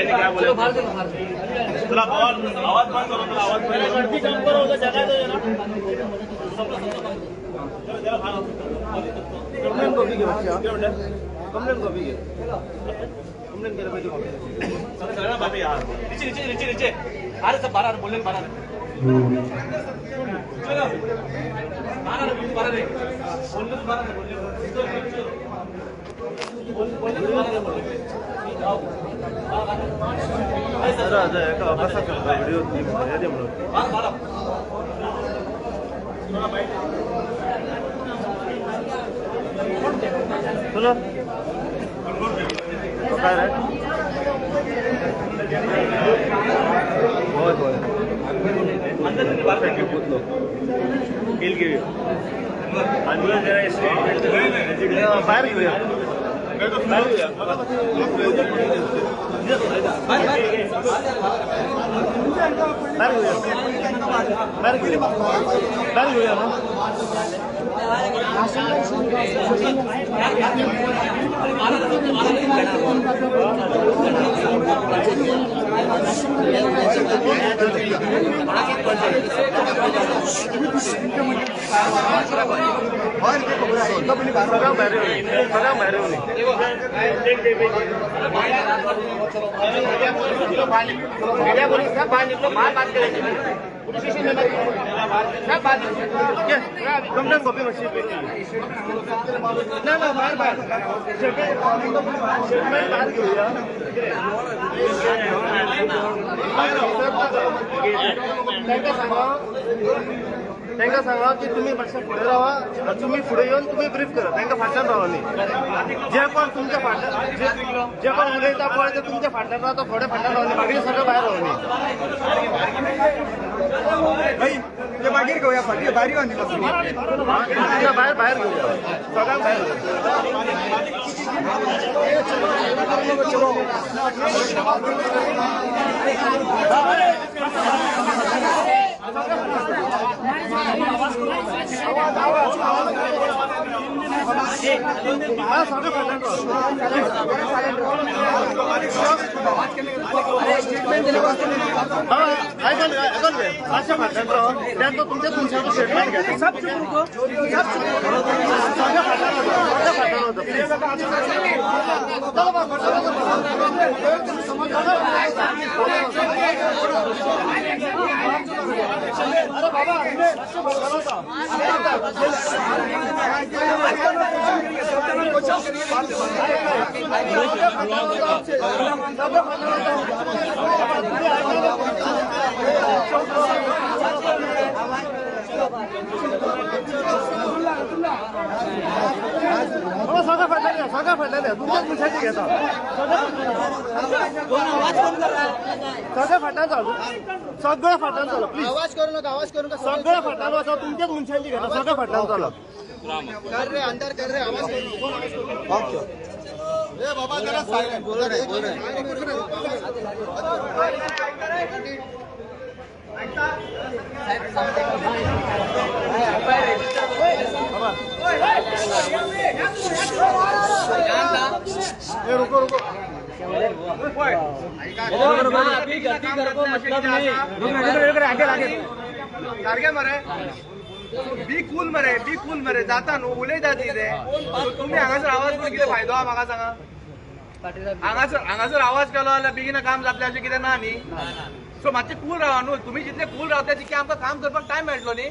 क्या बोले चला आवाज बंद करो आवाज कंप्लेन कॉपी के बच्चे कंप्लेन कॉपी के कंप्लेन करे भाई सगळा बाबा यार नीचे नीचे नीचे नीचे अरे सब बाहर बोलने बाहर चलो बाहर बाहर रे बोलने बाहर बोलने जरा का बसा वीडियो यादी म्हणून बाहर सुनो काय रे बहुत बहुत अंदर से बाहर फेंक के पूछ लो किल के अंदर जरा स्टेटमेंट बाहर गया कंप्लेन कॉपी मशीन ना बाहर बाहर त्यांना सांगा की तुम्ही मातशें फुडें रावा तुम्ही फुडें येवन तुम्ही ब्रीफ करा त्यांना फाटल्यान रावा न्ही जे कोण तुमच्या फाटल्यान जे कोण उलयता पळय ते तुमच्या फाटल्यान रावा तो फुडें फाटल्यान रावा न्ही मागीर सगळें भायर रावा न्ही ते मागीर घेवया फाटीं भायर यो न्ही भायर भायर घेवया सगळ्यांक भायर तुमच्या स्टेटमेंट घ्या सगळं फाटलेलं तुमच्याच मुशाची घेता सगळं फाटल्यान चालू सगळं फाटल्यान चालू प्लीज आवाज करू नका सगळं फाटल्यान वाचा तुमच्याच मुशाची घेता सगळं फाटल्यान चालू कर रे अंदर कर रे आवाज करू ए बाबा जरा सायलेंट बोल रे रुको रुको अभी गलती कर को मतलब नहीं आगे आगे टारगे मरे बी कूल मरे जाता न्हू उलयता ती ते तुम्ही हांगासर आवाज करून कितें फायदो आहा म्हाका सांगा हांगासर आवाज केलो जाल्यार बेगीन काम जातलें अशें कितें ना न्ही सो मातशें कूल रावा न्हू तुम्ही जितले कूल रावता तितके आमकां काम करपाक टायम मेळटलो न्ही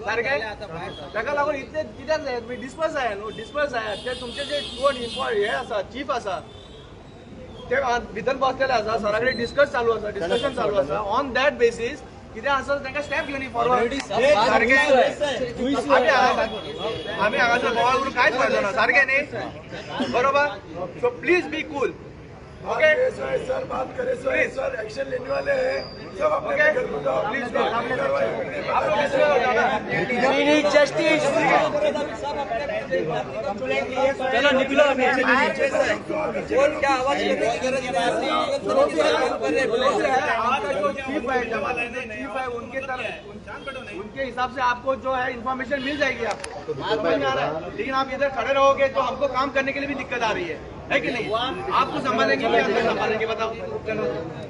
सारकें ताका लागून इतले कित्याक जाय तुमी डिस्पर्स जाय न्हू डिस्पर्स जाय ते तुमचे जे कोण हे आसा चीफ आसा ते भितर बसलेले आसा सरा कडेन डिस्कशन चालू आसा ऑन दॅट बेसीस कितें आसा तांकां स्टेप घेवन फॉरवर्ड सारकें आमी हांगासर बोवाळ करून कांयच फायदो ना सारकें न्ही बरोबर so please be cool okay sir बात करे सर एक्शन लेने वाले हैं ओके प्लीज आप लोग नहीं जस्टिस चलो निकलो बोल क्या आवाज उनके हिसाब से आपको जो है इन्फॉर्मेशन मिल जाएगी आपको समझ में आ रहा है। लेकिन आप इधर खड़े रहोगे तो हमको काम करने के लिए भी दिक्कत आ रही है कि नहीं? आपको संभालेंगे कि हम संभालेंगे बताओ,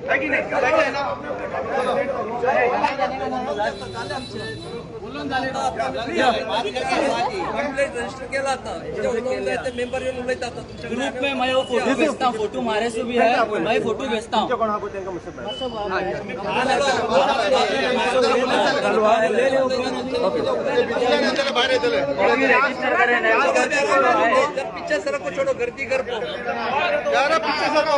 है कि नहीं? है ना? कंप्लेंट रजिस्टर केला होता मेंबर येऊन उलयता ग्रुप में मैं वो फोटो भेजता हूँ, फोटो मारे से भी है, मैं फोटो भेजता हूँ। पीछे सड़क को छोड़ो, गर्दी कर पीछे सड़क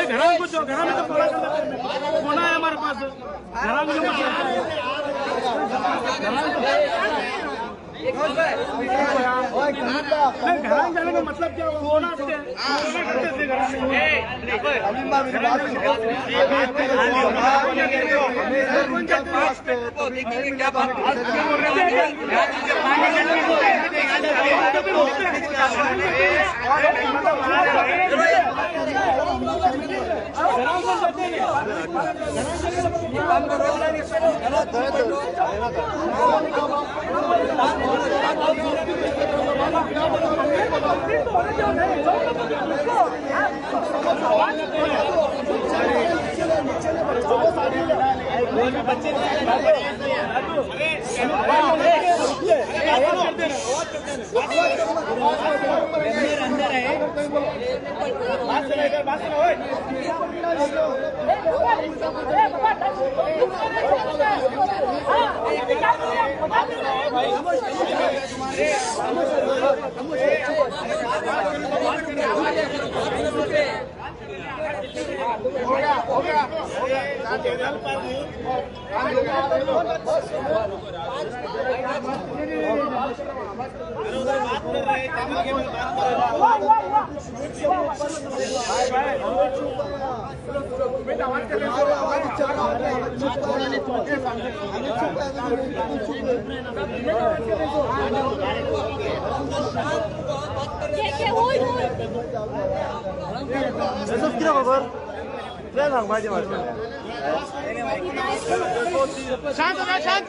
घर में कुछ घर में तो फोन है हमारे पास, घर में घर जाने का मतलब क्या होना अंदर है हो गया शांत हो शांत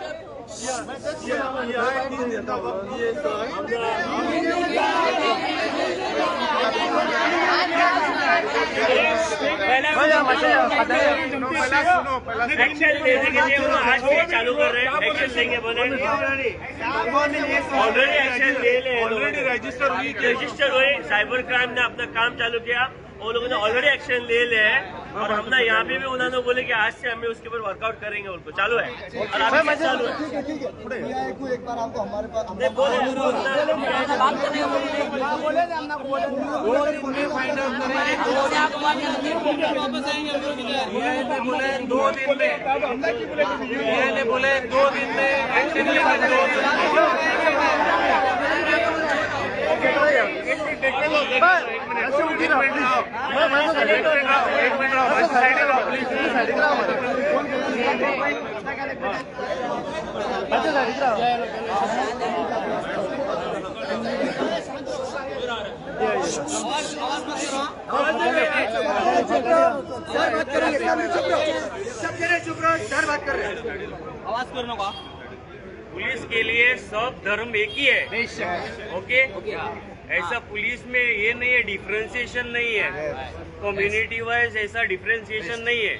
एक्शन लेने के लिए वो आज से चालू कर रहे हैं, एक्शन लेंगे बोले ऑलरेडी एक्शन ले ले, ऑलरेडी रजिस्टर हुई साइबर क्राइम ने अपना काम चालू किया, वो लोगों ने ऑलरेडी एक्शन ले ले है और हम ना यहाँ पे भी उन्होंने बोले कि आज से हमें उसके ऊपर वर्कआउट करेंगे, उनको चालू है और अभी चालू है। एक बार आपको हमारे पास बोले बोले 2 दिन में एक्शन आवाज करो ना। पुलिस के लिए सब धर्म एक ही है, ओके? ऐसा पुलिस में ये नहीं है, डिफरेंशिएशन नहीं है, कम्युनिटी वाइज ऐसा डिफरेंशिएशन नहीं है।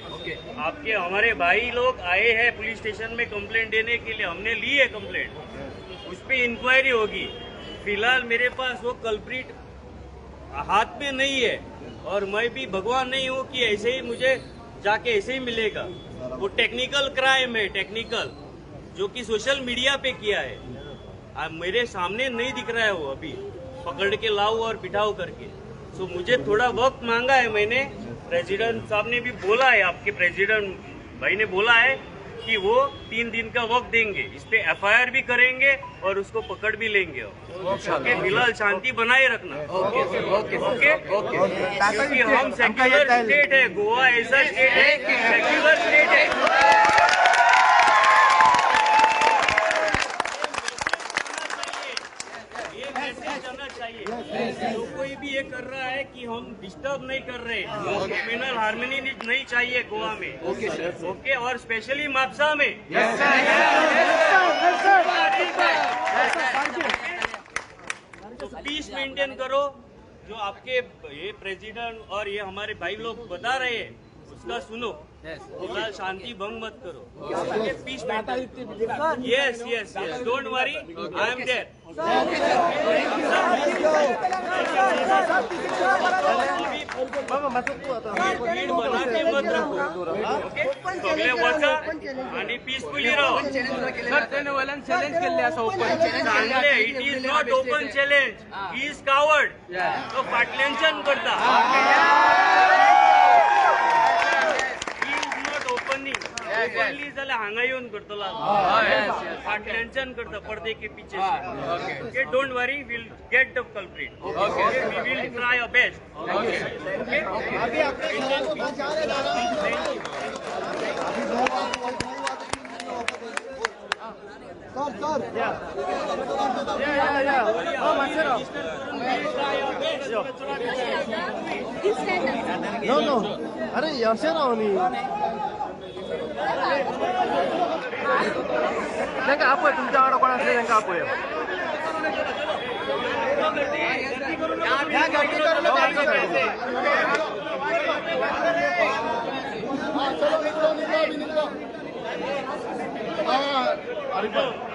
आपके हमारे भाई लोग आए हैं पुलिस स्टेशन में कंप्लेंट देने के लिए, हमने ली है कंप्लेंट, उस पर इंक्वायरी होगी। फिलहाल मेरे पास वो कल्प्रिट हाथ में नहीं है और मैं भी भगवान नहीं हूँ कि ऐसे ही मुझे जाके ऐसे ही मिलेगा। वो टेक्निकल क्राइम है, टेक्निकल, जो कि सोशल मीडिया पे किया है। मेरे सामने नहीं दिख रहा है वो, अभी पकड़ के लाओ और बिठाओ करके। सो मुझे थोड़ा वक्त मांगा है मैंने, प्रेसिडेंट साहब ने भी बोला है, आपके प्रेसिडेंट भाई ने बोला है कि वो 3 दिन का वक्त देंगे, इस पे FIR भी करेंगे और उसको पकड़ भी लेंगे। ओके, फिलहाल शांति बनाए रखना। ओके क्योंकि हम सेक्युलर स्टेट है, गोवा ऐसा स्टेट है, सेक्युलर स्टेट है। ये मैसेज जाना चाहिए। जो कोई भी ये कर रहा है कि हम डिस्टर्ब नहीं कर रहे, कम्युनल हार्मनी नहीं चाहिए गोवा में। ओके, और स्पेशली मापसा में। तो पीस मेंटेन करो, जो आपके ये प्रेसिडेंट और ये हमारे भाई लोग बता रहे हैं उसका सुनो। फिलहाल शांति भंग मत करो, peace maintain. Yes, don't worry, I am there. भीड़ बना के मत रखो, ओके? सगळे वचा आणि पीसफुली राहो। सर त्याने वलन चॅलेंज केले असं ओपन चांगले, it is not open challenge, he is coward. तो फाटल्याच्यान करता, ओपनली जाल्यार हांगा येऊन करतलो, फाटल्याच्यान करता पडदे के पीछे। Okay, don't worry, will get the culprit. Okay, we will try our best. Okay, No. अरे यशा रावनी त्यांना आपोय, तुमच्याकडे कोण असले त्यांना आपोय।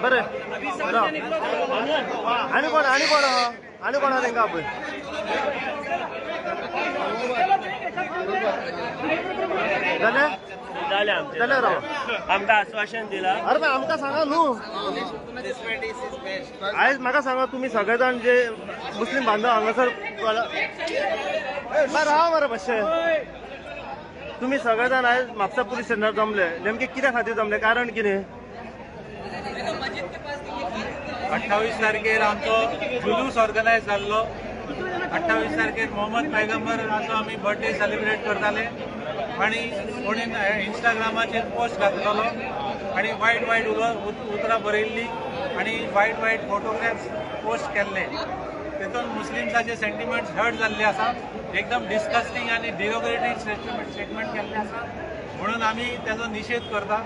बरं, आणि कोण त्यांना आपोय। जाले राव, आमकां आश्वासन दिला। अरे पण आमकां सांगा न्हू, आयज म्हाका सांगा, तुम्ही सगळे जाण जे मुस्लिम बांधव हांगासर राहा मरे मातशे, तुम्ही सगळे जाण आयज म्हापसा पुलीस स्टेशनार जमले, नेमके कित्या खातीर जमले, कारण कितें? 28 तारखेर आमचो जुलूस ऑर्गनायज जाल्लो। 28 तारखेर मोहम्मद पैगंबराचो आमी बर्थडे सेलिब्रेट करताले आणि कोणी इंस्टाग्रामाचेर पोस्ट घातलेलो आणि वायट उतरां बरयल्ली आणि वायट फोटोग्राफ्स पोस्ट केल्ले। तेतून मुस्लिम्साचे सेंटिमेंट्स हर्ट जाल्ले आसा, एकदम डिस्कस्टिंग आणि डिरोगेटरी स्टेटमेंट केल्ले आसा, म्हणून आमी तेजो निशेध करता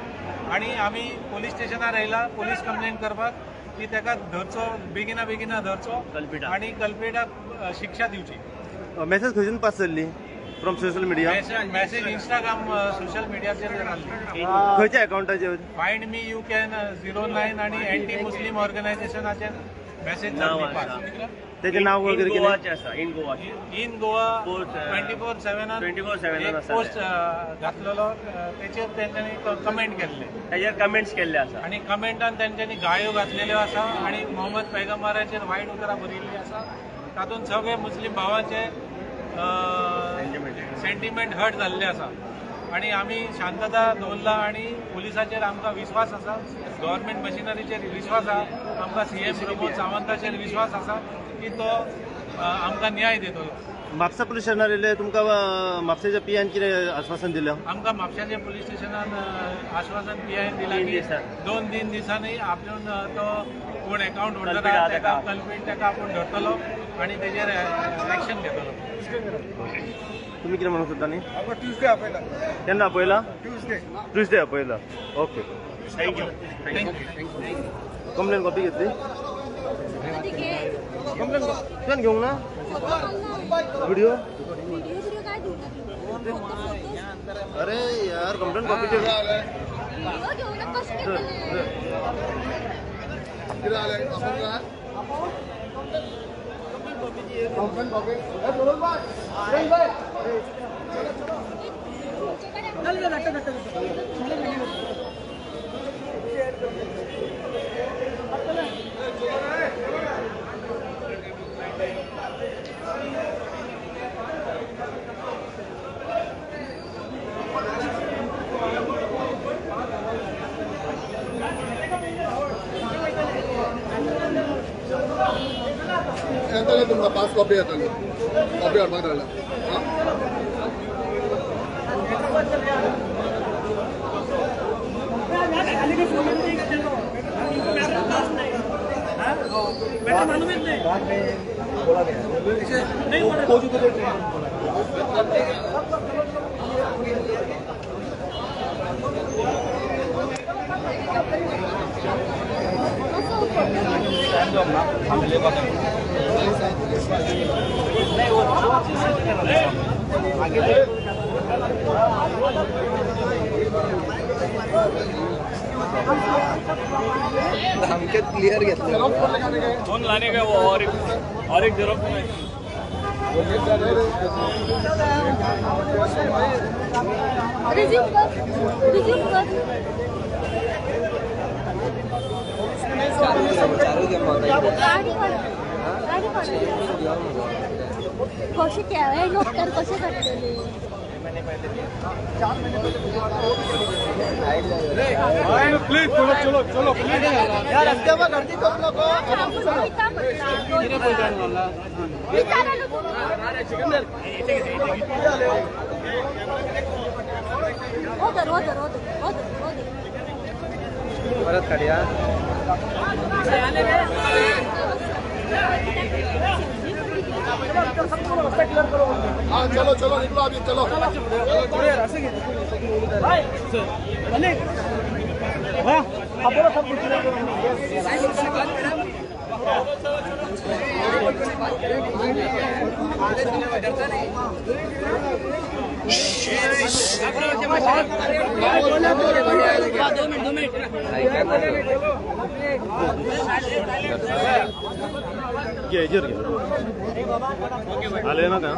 आणि आमी पुलीस स्टेशनार आयला पुलीस कंप्लेंट करपाक की तेका धरचो, बेगिना धरचो आणि कल्पिटाक शिक्षा दिवची। मेसेज खंयसून पास जाल्ली? From social media? Message Instagram social मीडियाचेर जाल्ली। खंयच्या अकाउंटाचेर? फाइंड मी यू कॅन 09 आणि अँटी मुस्लिम ऑर्गनायझेशनाचेर मेसेज जाल्ली पास। त्याचे नाव वगैरे कितें? इन गोवा 24/7 पोस्ट घातलेलो, तेचेर तेंच्यांनी कमेंट केल्ले, त्याच्यावर कमेंट्स केल्ले आसा आणि कमेंटान तेंच्यांनी गाळ्यो घातलेल्यो आसा आणि मोहम्मद पैगंबराचेर वायट उतरां बरयल्लीं आसा। तातूंत सगळे मुस्लिम भावांचे सेंटिमेंट हर्ट जाल्ले आसा आणि आमी शांतता दवरला आणि पुलिसाचेर आमकां विश्वास आसा, गव्हर्मेंट मशिनरीचेर विश्वास आसा, आमकां CM प्रमोद सावंताचेर विश्वास आसा की तो आमकां न्याय दितलो। म्हापसा पुलीस स्टेशनार येयले, तुमकां म्हापसाच्या PIन कितें आश्वासन दिलें? आमकां म्हापशाच्या पुलीस स्टेशनान आश्वासन PIन दिलां की 2 दिसांनी आपूण तो कोण अकाउंट होल्डर आसा तेका कल्पिट तेका आपूण धरतलो आणि तेजेर एक्शन घेतलो। तुम्ही कितें म्हणून सोदता न्ही? ट्युजडे आपयला। केन्ना आपयला? ट्युजडे आपयला। Okay, thank you. कंप्लेन कॉपी घेतली? कंप्लेन तुवें घेवंक ना? व्हिडिओ? अरे यार, कंप्लेन कॉपी ಎಂತಲೇ तुमका 5 कॉपी येतली कॉपी ऑर्डर करायला धमक्यात क्लिअर घेतलं फोन लाने का वो और एक जरूरत नहीं रिज्यूम कर कसे केवाय डॉक्टर कसे करतले प्लीज चलो चलो प्लीज यार रस्त्यावर गर्दी करू नको परत काढूया हाँ चलो चलो निकलो अभी चलो आले ना का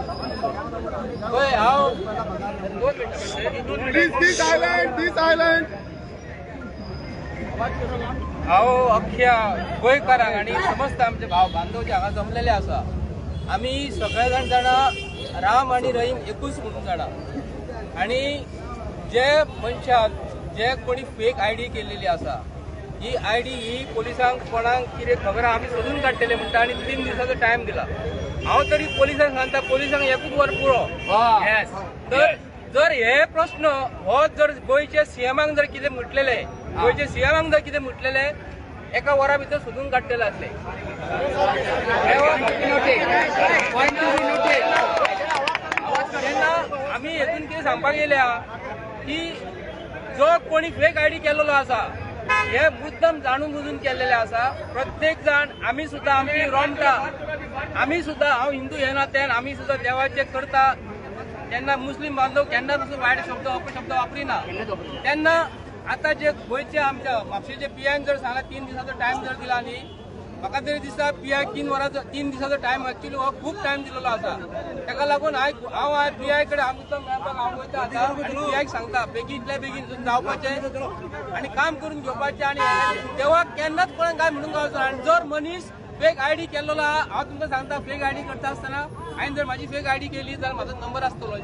दिस आयलँड हांव अख्ख्या गोंयकारांक आनी समस्त आमचे भाव बांधव जे हांगा जमलेले आसा आमी सगळे जाणा राम आनी रहीम एकूच म्हणून जाणा आनी जे मनशान जे कोणी फेक आयडी केल्लेली आसा ही आयडी ही पोलिसांक कोणाक कितें खबर आमी सोदून काडटले म्हणटा आनी 3 दिसाचो टायम दिला हांव तरी पोलिसांक सांगता पोलिसांक एकूच वर पुरो तर जर हे प्रश्न हो जर गोंयच्या सीएमांक जर कितें म्हटलेले गोंयच्या सीएमांक जर कितें म्हटलेले एका वरा भितर सोदून काडटले आसले तेन्ना आमी हेतून कितें सांगपाक येयल्या की जो कोणी फेक आयडी केल्लो आसा हे मुद्दम जाणून बुजून केल्लेले आसा प्रत्येक जाण आमी सुद्दां आमची रोमटा आमी सुद्दां हांव हिंदू हे नात्यान आमी सुद्दां देवाचे करता तेन्ना मुस्लीम बांधव केन्नाच असो वायट शब्द अपशब्द वापरिना तेन्ना आता जे गोंयचे आमच्या म्हापशेचे पीआयन जर सांगला 3 दिसाचो टायम जर दिला न्ही म्हाका तरी दिसता पीआय 3 दिसाचो टायम एक्चुअली हो खूब टायम दिलेलो आसा ताका लागून हांव आज पीआय कडेन आमचो मेळपाक हांव वयता आतां आनी पीआयक सांगता बेगींतल्या बेगीन जावपाचें आनी काम करून घेवपाचें आनी देवाक केन्नाच कोणाक काय म्हणूंक गावचो आनी जर मनीस फेक आयडी केल्लो आहा हांव तुमकां सांगता फेक आयडी करता आसतना हांवें जर म्हाजी फेक आयडी केली जाल्यार म्हाजो नंबर आसतलो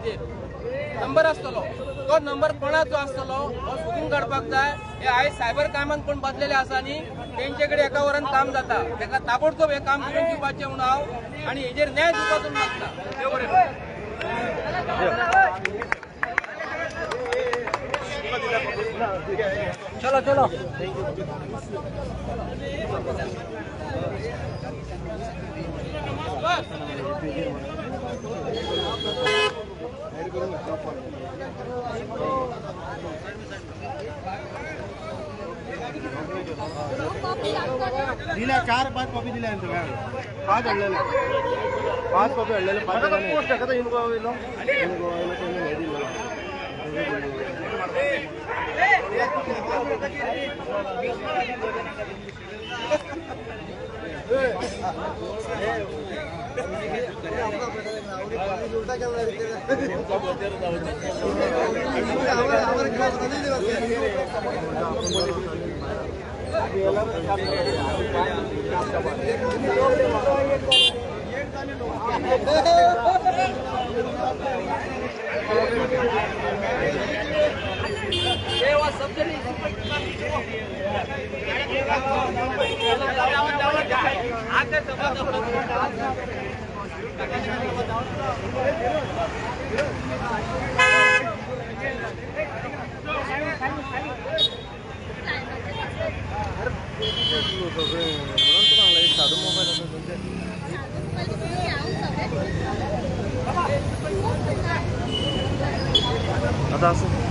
नंबर आसतलो तो नंबर कोणाचो आसतलो हो सोदून काडपाक जाय हे आयज सायबर क्रायमान कोण बसलेले आसा न्ही तेंचे कडेन एका वरान काम जाता ताका ताबडतोब हे काम करून दिवपाचें म्हणून हांव आनी हेजेर न्याय दिवपाचो मागता देव बरें चलो चलो दिल्या 4-5 कॉपी दिल्या सगळ्या 5 हडलेले 5 कॉपी हडलेले 5 पोस्ट टाकता इनको साधू मोबाईल आता असं